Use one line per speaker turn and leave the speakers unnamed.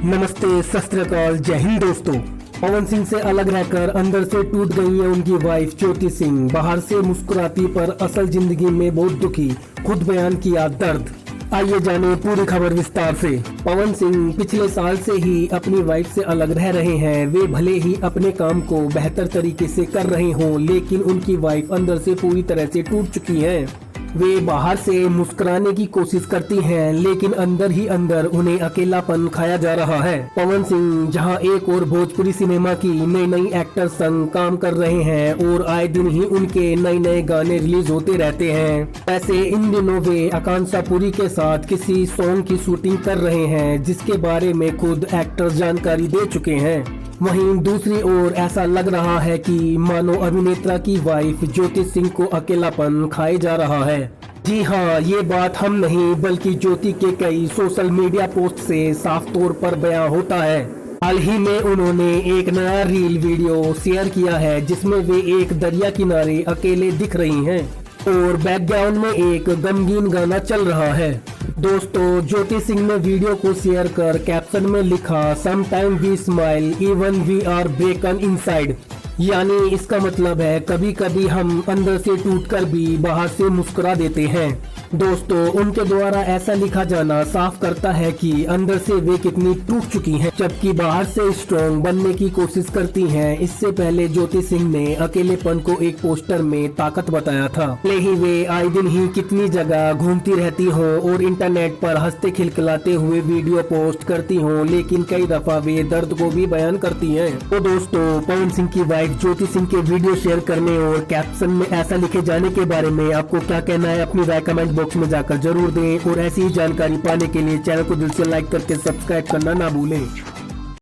नमस्ते, सत श्री अकाल, जय हिंद दोस्तों। पवन सिंह से अलग रहकर अंदर से टूट गई है उनकी वाइफ ज्योति सिंह। बाहर से मुस्कुराती पर असल जिंदगी में बहुत दुखी, खुद बयान किया दर्द। आइए जाने पूरी खबर विस्तार से। पवन सिंह पिछले साल से ही अपनी वाइफ से अलग रह रहे हैं। वे भले ही अपने काम को बेहतर तरीके से कर रहे हों, लेकिन उनकी वाइफ अंदर से पूरी तरह से टूट चुकी है। वे बाहर से मुस्कुराने की कोशिश करती हैं, लेकिन अंदर ही अंदर उन्हें अकेलापन खाया जा रहा है। पवन सिंह जहां एक और भोजपुरी सिनेमा की नई नई एक्टर संग काम कर रहे हैं और आए दिन ही उनके नए नए गाने रिलीज होते रहते हैं, ऐसे इन दिनों वे आकांक्षा पुरी के साथ किसी सॉन्ग की शूटिंग कर रहे हैं, जिसके बारे में खुद एक्टर जानकारी दे चुके हैं। वहीं दूसरी ओर ऐसा लग रहा है कि मानो अभिनेता की वाइफ ज्योति सिंह को अकेलापन खाए जा रहा है। जी हाँ, ये बात हम नहीं बल्कि ज्योति के कई सोशल मीडिया पोस्ट से साफ तौर पर बयां होता है। हाल ही में उन्होंने एक नया रील वीडियो शेयर किया है, जिसमें वे एक दरिया किनारे अकेले दिख रही हैं और बैकग्राउंड में एक गमगीन गाना चल रहा है। दोस्तों, ज्योति सिंह ने वीडियो को शेयर कर कैप्शन में लिखा, sometime we smile even we are broken inside. यानी इसका मतलब है कभी कभी हम अंदर से टूटकर भी बाहर से मुस्कुरा देते हैं। दोस्तों, उनके द्वारा ऐसा लिखा जाना साफ करता है कि अंदर से वे कितनी टूट चुकी हैं, जबकि बाहर से स्ट्रॉन्ग बनने की कोशिश करती हैं। इससे पहले ज्योति सिंह ने अकेलेपन को एक पोस्टर में ताकत बताया था। भले ही वे आए दिन ही कितनी जगह घूमती रहती हो और इंटरनेट पर हंसते खिलखिलाते हुए वीडियो पोस्ट करती हो, लेकिन कई दफा वे दर्द को भी बयान करती हैं। तो दोस्तों, पवन सिंह की वाइफ ज्योति सिंह के वीडियो शेयर करने और कैप्शन में ऐसा लिखे जाने के बारे में आपको क्या कहना है? अपनी राय कमेंट बॉक्स में जाकर जरूर दें और ऐसी ही जानकारी पाने के लिए चैनल को दिल से लाइक करके सब्सक्राइब करना ना भूलें।